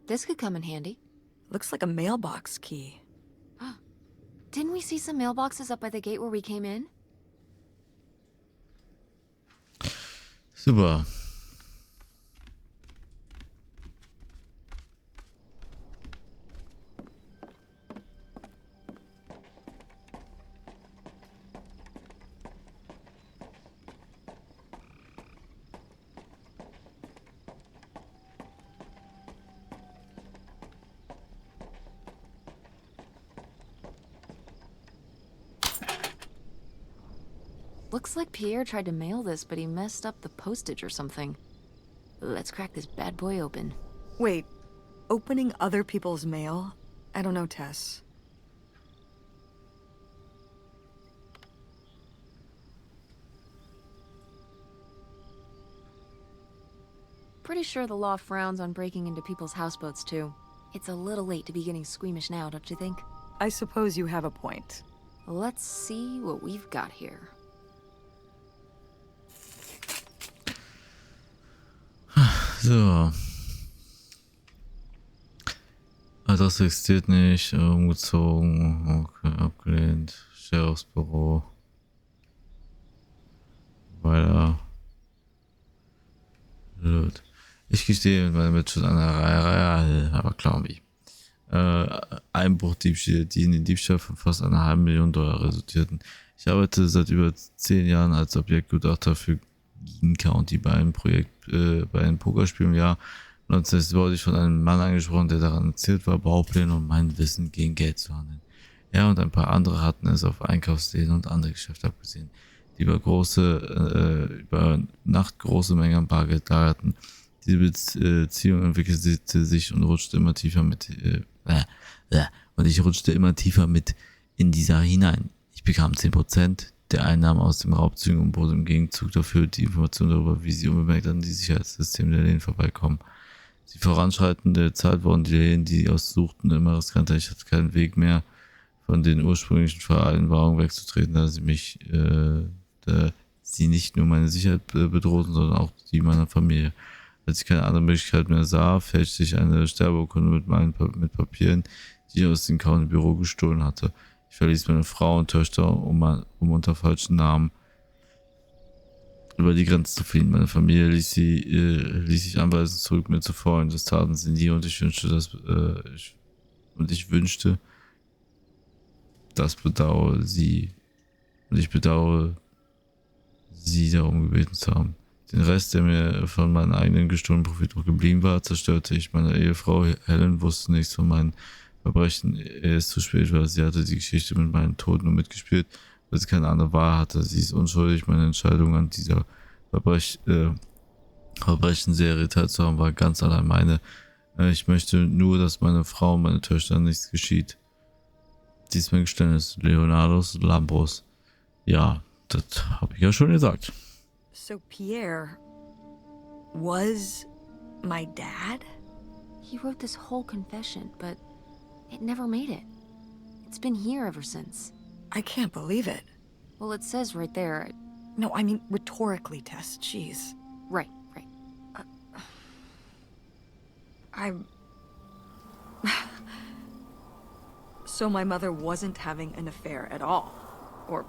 This could come in handy. Looks like a mailbox key. Didn't we see some mailboxes up by the gate where we came in? Super. Looks like Pierre tried to mail this, but he messed up the postage or something. Let's crack this bad boy open. Wait, opening other people's mail? I don't know, Tess. Pretty sure the law frowns on breaking into people's houseboats, too. It's a little late to be getting squeamish now, don't you think? I suppose you have a point. Let's see what we've got here. So. Adresse existiert nicht, umgezogen, okay, abgelehnt, Sheriffsbüro. weiter. Gut. Ich gestehe mit meinem Mitschuld einer Reihe, aber klar wie. Einbruchdiebstähle, die in den Diebstahl von fast einer $500.000 resultierten. Ich arbeite seit über 10 Jahren als Objektgutachter für Keene County bei einem Projekt, bei einem Pokerspiel im Jahr 1960 wurde ich von einem Mann angesprochen, der daran interessiert war, Baupläne und mein Wissen gegen Geld zu handeln. Er und ein paar andere hatten es auf Einkaufsläden und andere Geschäfte abgesehen, die über Nacht große Mengen an Bargeld lagerten. Diese Beziehung entwickelte sich und rutschte immer tiefer und ich rutschte immer tiefer mit in die Sache hinein. Ich bekam 10% der Einnahmen aus dem Raubzügen und bot im Gegenzug dafür die Information darüber, wie sie unbemerkt an die Sicherheitssysteme der Läden vorbeikommen. Die voranschreitende Zeit wurden die Läden, die aussuchten, immer riskanter. Ich hatte keinen Weg mehr, von den ursprünglichen Vereinbarungen wegzutreten, da sie nicht nur meine Sicherheit bedrohten, sondern auch die meiner Familie. Als ich keine andere Möglichkeit mehr sah, fälschte ich eine Sterbeurkunde mit Papieren, die ich aus dem County-Büro gestohlen hatte. Ich verließ meine Frau und Töchter, um unter falschen Namen über die Grenze zu fliehen. Meine Familie ließ sich anweisen, zurück mir zu folgen. Das taten sie nie und ich wünschte, ich bedauere sie darum gebeten zu haben. Den Rest, der mir von meinem eigenen gestohlenen Profit noch geblieben war, zerstörte ich. Meine Ehefrau Helen wusste nichts von meinen Verbrechen, ehe es zu spät war. Sie hatte die Geschichte mit meinem Tod nur mitgespielt, weil sie keine andere Wahl hatte. Sie ist unschuldig. Meine Entscheidung an dieser Verbrechenserie teilzuhaben war ganz allein meine. Ich möchte nur, dass meine Frau und meine Töchter nichts geschieht. Dies ist mein Geständnis. Leonardos Lambros. Ja, das habe ich ja schon gesagt. So Pierre was my dad? He wrote this whole confession, but it never made it. It's been here ever since. I can't believe it. Well, it says right there. No, I mean rhetorically, Tess. Jeez. Right. So my mother wasn't having an affair at all. Or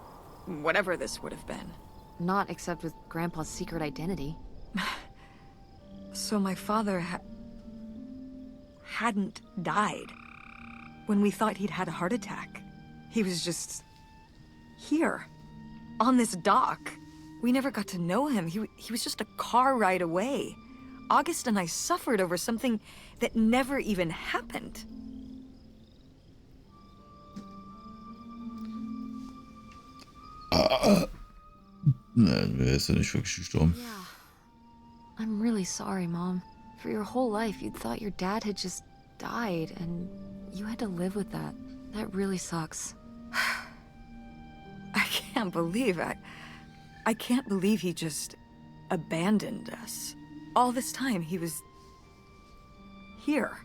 whatever this would have been. Not except with Grandpa's secret identity. So my father hadn't died. When we thought he'd had a heart attack. He was just here. On this dock. We never got to know him. He was just a car ride away. August and I suffered over something that never even happened. Nein, wer ist ja nicht wirklich gestorben? Yeah. I'm really sorry, Mom. For your whole life, you thought your dad had just died, and you had to live with that. That really sucks. I can't believe I can't believe he just abandoned us. All this time, he was here.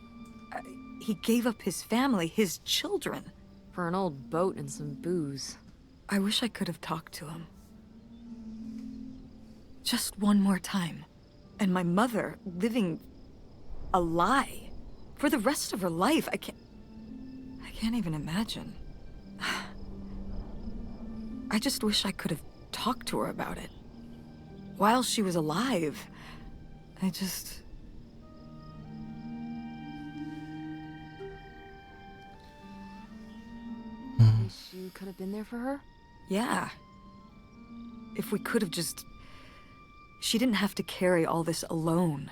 He gave up his family, his children. For an old boat and some booze. I wish I could have talked to him. Just one more time. And my mother living a lie for the rest of her life. I can't even imagine. I just wish I could have talked to her about it. While she was alive. I Wish you could have been there for her? Yeah. If we could have just... She didn't have to carry all this alone.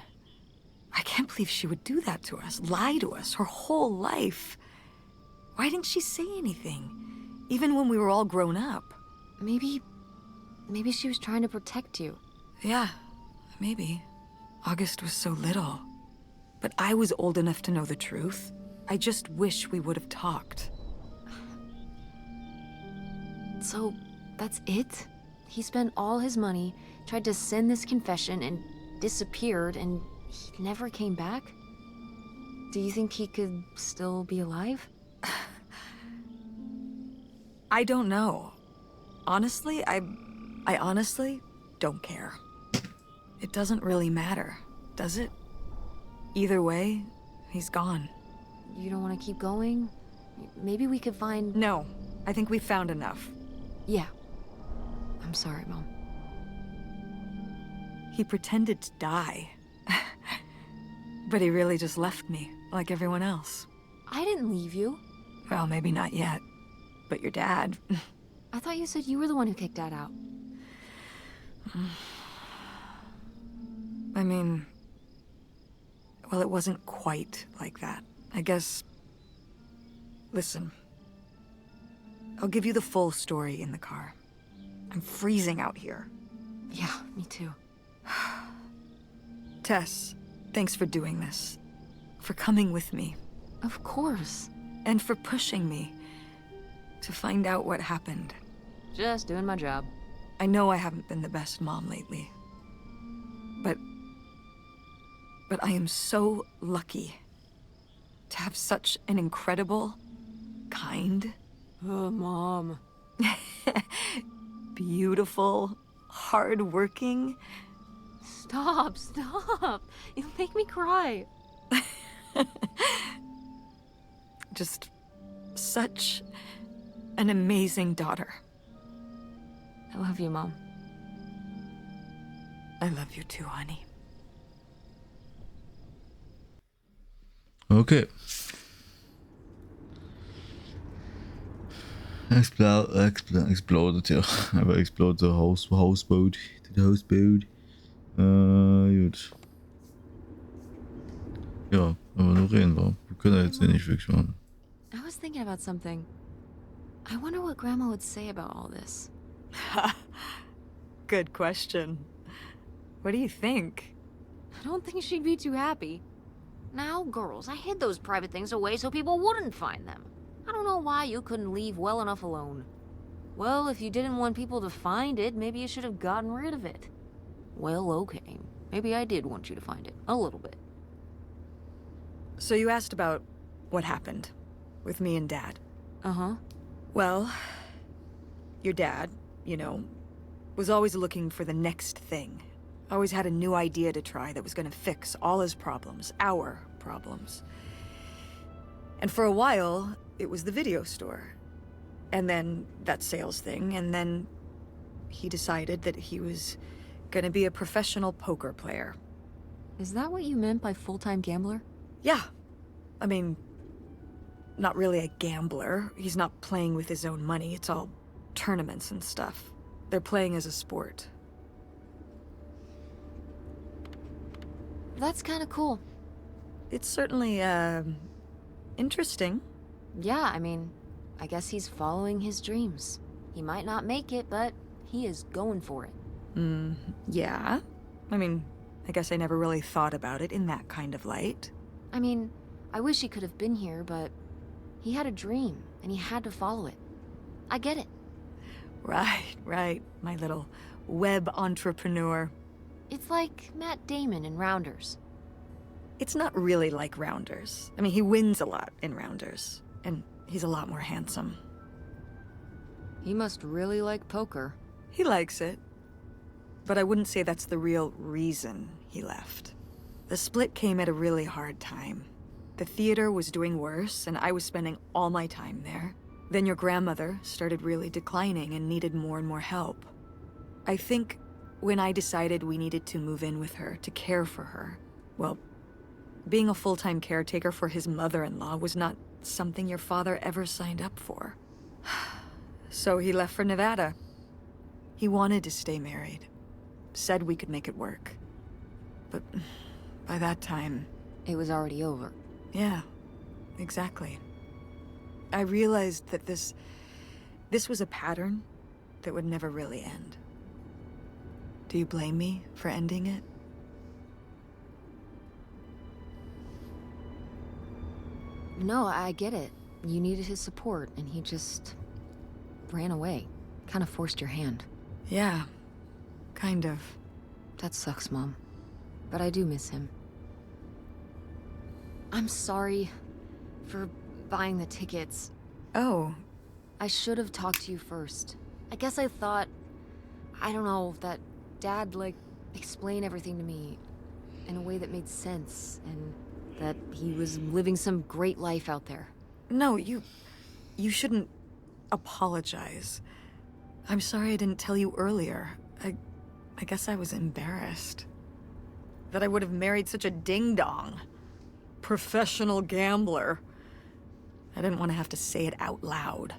I can't believe she would do that to us, lie to us, her whole life. Why didn't she say anything? Even when we were all grown up. Maybe she was trying to protect you. Yeah, maybe. August was so little. But I was old enough to know the truth. I just wish we would have talked. So, that's it? He spent all his money, tried to send this confession, and disappeared, and he never came back? Do you think he could still be alive? I don't know. Honestly, I honestly don't care. It doesn't really matter, does it? Either way, he's gone. You don't want to keep going? Maybe we could find... No, I think we've found enough. Yeah. I'm sorry, Mom. He pretended to die. But he really just left me, like everyone else. I didn't leave you. Well, maybe not yet. But your dad... I thought you said you were the one who kicked Dad out. I mean... Well, it wasn't quite like that. I guess... Listen. I'll give you the full story in the car. I'm freezing out here. Yeah, me too. Tess, thanks for doing this. For coming with me. Of course. And for pushing me to find out what happened. Just doing my job. I know I haven't been the best mom lately. But I am so lucky to have such an incredible, kind, Oh, Mom. beautiful, hardworking... Stop. You make me cry. just such an amazing daughter. I love you, Mom. I love you too, honey. Okay. Exploded, ja. Aber exploded the houseboat. The houseboat. Gut. Ja, aber nur reden wir. Wir können ja jetzt nicht wirklich machen. I was thinking about something. I wonder what Grandma would say about all this. Good question. What do you think? I don't think she'd be too happy. Now, girls, I hid those private things away so people wouldn't find them. I don't know why you couldn't leave well enough alone. Well, if you didn't want people to find it, maybe you should have gotten rid of it. Well, okay. Maybe I did want you to find it. A little bit. So you asked about what happened with me and Dad. Uh-huh. Well, your dad, you know, was always looking for the next thing. Always had a new idea to try that was gonna fix all his problems, our problems. And for a while, it was the video store. And then that sales thing, and then he decided that he was gonna be a professional poker player. Is that what you meant by full-time gambler? Yeah. I mean, not really a gambler. He's not playing with his own money. It's all tournaments and stuff. They're playing as a sport. That's kind of cool. It's certainly, interesting. Yeah, I mean, I guess he's following his dreams. He might not make it, but he is going for it. Yeah. I mean, I guess I never really thought about it in that kind of light. I mean, I wish he could have been here, but he had a dream, and he had to follow it. I get it. Right, my little web entrepreneur. It's like Matt Damon in Rounders. It's not really like Rounders. I mean, he wins a lot in Rounders, and he's a lot more handsome. He must really like poker. He likes it, but I wouldn't say that's the real reason he left. The split came at a really hard time. The theater was doing worse, and I was spending all my time there. Then your grandmother started really declining and needed more and more help. I think when I decided we needed to move in with her to care for her, well, being a full-time caretaker for his mother-in-law was not something your father ever signed up for. So he left for Nevada. He wanted to stay married. Said we could make it work. But by that time... It was already over. Yeah, exactly. I realized that this was a pattern that would never really end. Do you blame me for ending it? No, I get it. You needed his support, and he just ran away. Kind of forced your hand. Yeah, kind of. That sucks, Mom. But I do miss him. I'm sorry for buying the tickets. Oh. I should have talked to you first. I guess I thought, I don't know, that Dad, explain everything to me in a way that made sense, and that he was living some great life out there. No, you shouldn't apologize. I'm sorry I didn't tell you earlier. I guess I was embarrassed. That I would have married such a ding-dong. Professional gambler. I didn't want to have to say it out loud.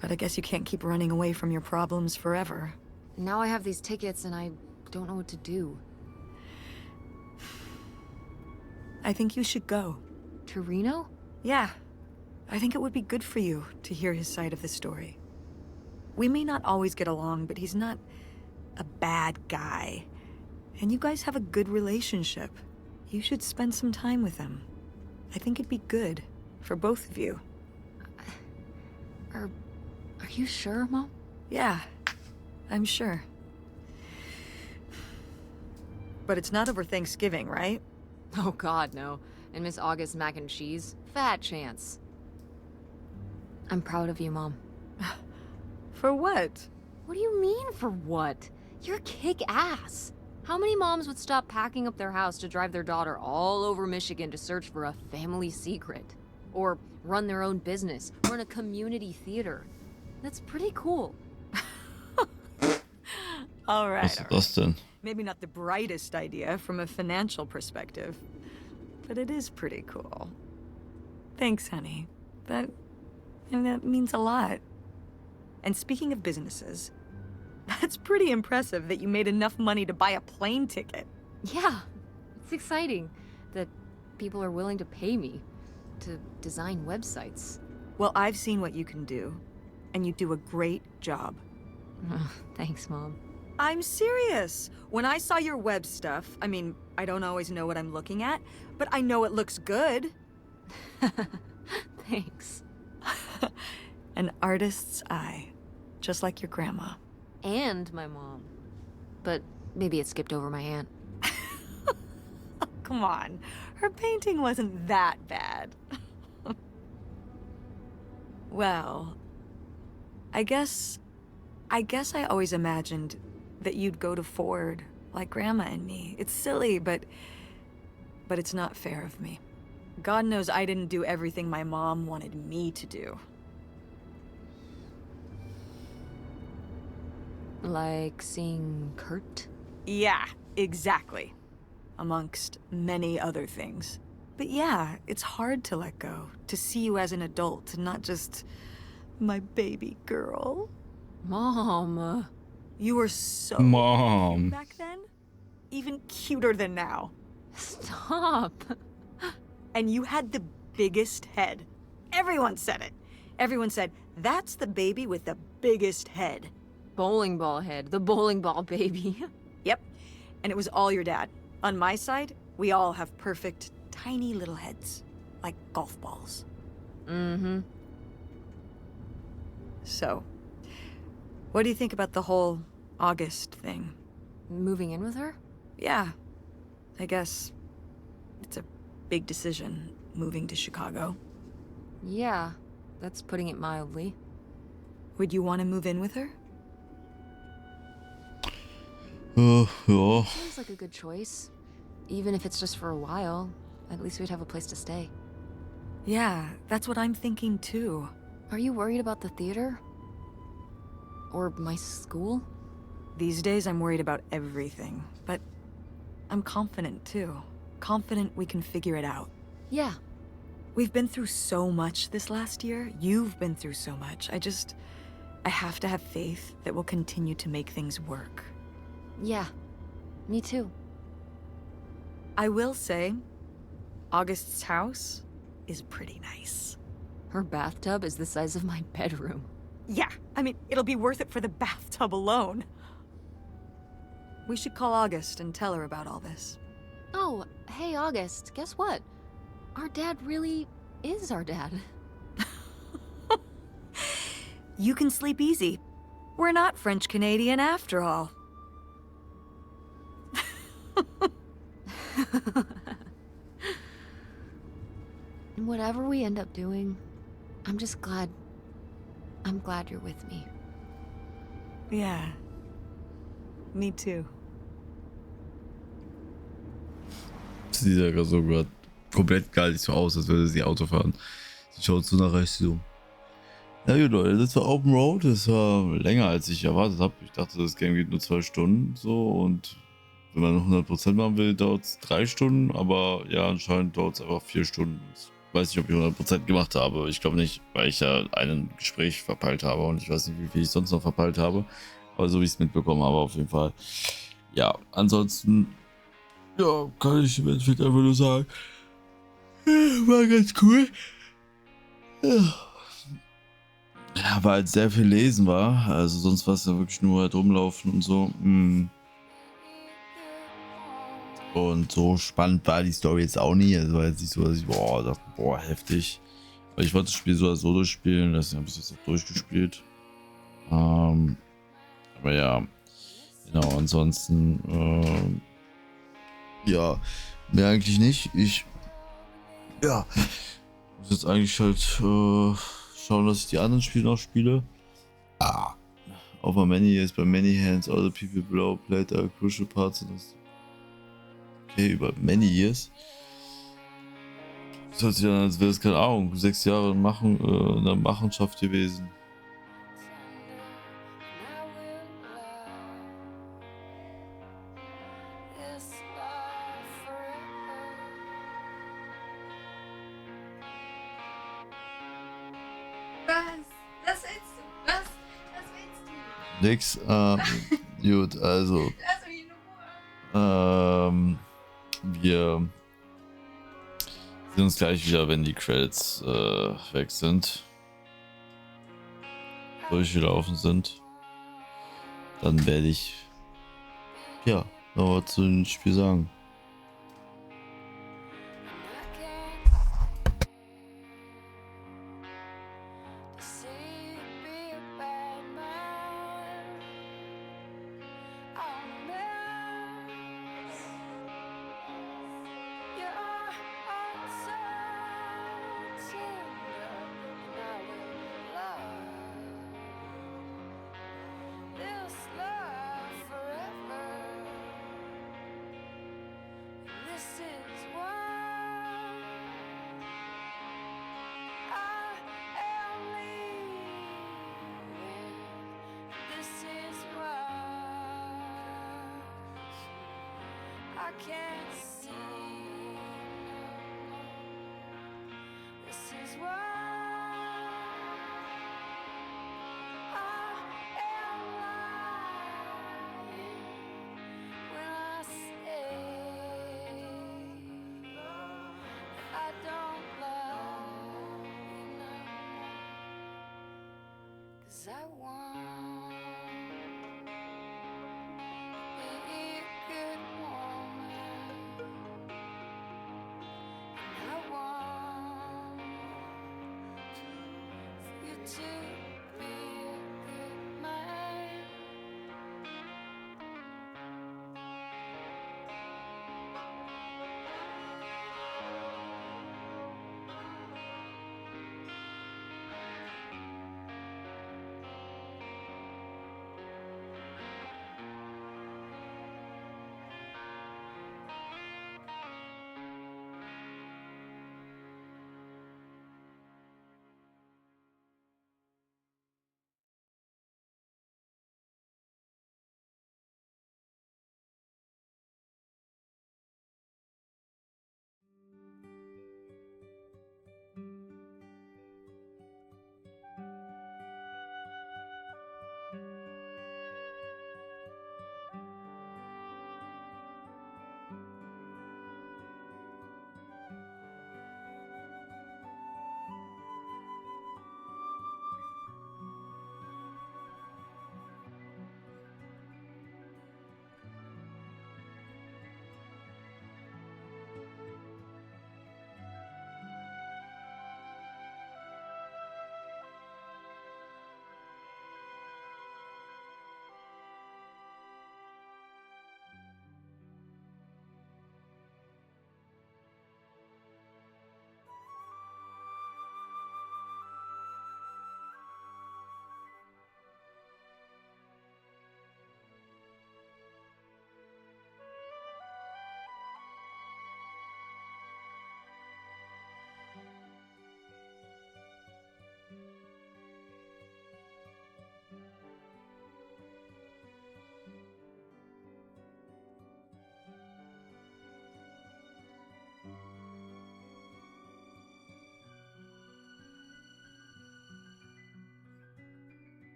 But I guess you can't keep running away from your problems forever. Now I have these tickets and I don't know what to do. I think you should go. To Reno? Yeah. I think it would be good for you to hear his side of the story. We may not always get along, but he's not a bad guy. And you guys have a good relationship. You should spend some time with him. I think it'd be good for both of you. Are you sure, Mom? Yeah, I'm sure. But it's not over Thanksgiving, right? Oh God, no. And Miss August mac and cheese? Fat chance. I'm proud of you, Mom. For what? What do you mean, for what? You're kick-ass. How many moms would stop packing up their house to drive their daughter all over Michigan to search for a family secret? Or run their own business, run a community theater? That's pretty cool. All right. Was ist das denn? Maybe not the brightest idea from a financial perspective, but it is pretty cool. Thanks, honey. That means a lot. And speaking of businesses, that's pretty impressive that you made enough money to buy a plane ticket. Yeah, it's exciting that people are willing to pay me to design websites. Well, I've seen what you can do, and you do a great job. Thanks, Mom. I'm serious. When I saw your web stuff, I mean, I don't always know what I'm looking at, but I know it looks good. Thanks. An artist's eye, just like your grandma. And my mom. But maybe it skipped over my aunt. Come on, her painting wasn't that bad. Well, I guess I always imagined that you'd go to Ford, like Grandma and me. It's silly, but it's not fair of me. God knows I didn't do everything my mom wanted me to do. Like seeing Kurt? Yeah, exactly. Amongst many other things. But yeah, it's hard to let go, to see you as an adult, and not just my baby girl. Mom. You were so Mom. cute back then. Even cuter than now. Stop. And you had the biggest head. Everyone said it. Everyone said, that's the baby with the biggest head. Bowling ball head, the bowling ball baby. Yep. And it was all your dad. On my side, we all have perfect, tiny little heads. Like golf balls. Mm-hmm. So, what do you think about the whole August thing? Moving in with her? Yeah. I guess it's a big decision, moving to Chicago. Yeah, that's putting it mildly. Would you want to move in with her? Ja. Seems like a good choice. Even if it's just for a while, at least we'd have a place to stay. Yeah, that's what I'm thinking too. Are you worried about the theater? Or my school? These days I'm worried about everything, but I'm confident too. Confident we can figure it out. Yeah. We've been through so much this last year. You've been through so much. I have to have faith that we'll continue to make things work. Yeah. Me too. I will say, August's house is pretty nice. Her bathtub is the size of my bedroom. Yeah, I mean, it'll be worth it for the bathtub alone. We should call August and tell her about all this. Oh, hey August, guess what? Our dad really is our dad. You can sleep easy. We're not French-Canadian after all. Whatever we end up doing, I'm glad you're with me. Yeah. Me too. Sie sieht ja gerade so grad komplett gar nicht so aus, als würde sie Auto fahren. Sie schaut so nach rechts so. Ja gut, Leute, das war Open Road, das war länger als ich erwartet habe. Ich dachte, das Game geht nur 2 Stunden so und wenn man 100% machen will, dauert es 3 Stunden, aber ja, anscheinend dauert es einfach 4 Stunden. Ich weiß nicht, ob ich 100% gemacht habe, ich glaube nicht, weil ich ja ein Gespräch verpeilt habe und ich weiß nicht, wie viel ich sonst noch verpeilt habe, aber so wie ich es mitbekommen habe, auf jeden Fall. Ja, ansonsten, ja, kann ich im Endeffekt einfach nur sagen, war ganz cool. Ja. Ja, weil halt sehr viel lesen war. Also sonst war es ja wirklich nur halt rumlaufen und so. Und so spannend war die Story jetzt auch nie. Also war jetzt nicht so, dass ich, dachte, heftig. Aber ich wollte das Spiel so als Solo spielen. Deswegen habe ich es jetzt auch durchgespielt. Aber ja, genau, ansonsten, ja, mehr eigentlich nicht. Ja, muss jetzt eigentlich halt schauen, dass ich die anderen Spiele noch spiele. Over many years, by many hands, all the people below played a crucial parts in this. Okay, über many years. Das hört sich an, als wäre es, keine Ahnung, 6 Jahre in der Machenschaft gewesen. Was willst du? Was willst du? Nix, gut, also, Lass mich in Ruhe. wir sehen uns gleich wieder, wenn die Credits weg sind. Durchgelaufen sind. Dann werde ich, ja, noch was zu dem Spiel sagen. I can't see. This is why I am lying when I say I don't love you now. 'Cause I want to be a good woman, and I want for you to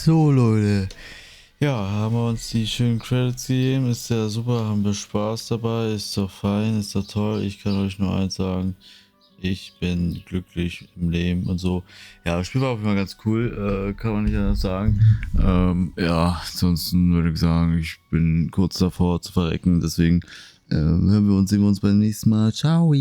So, Leute. Ja, haben wir uns die schönen Credits gegeben. Ist ja super, haben wir Spaß dabei. Ist doch fein, ist doch toll. Ich kann euch nur eins sagen. Ich bin glücklich im Leben und so. Ja, das Spiel war auf jeden Fall ganz cool. Kann man nicht anders sagen. Ja, ansonsten würde ich sagen, ich bin kurz davor zu verrecken. Deswegen sehen wir uns beim nächsten Mal. Ciao.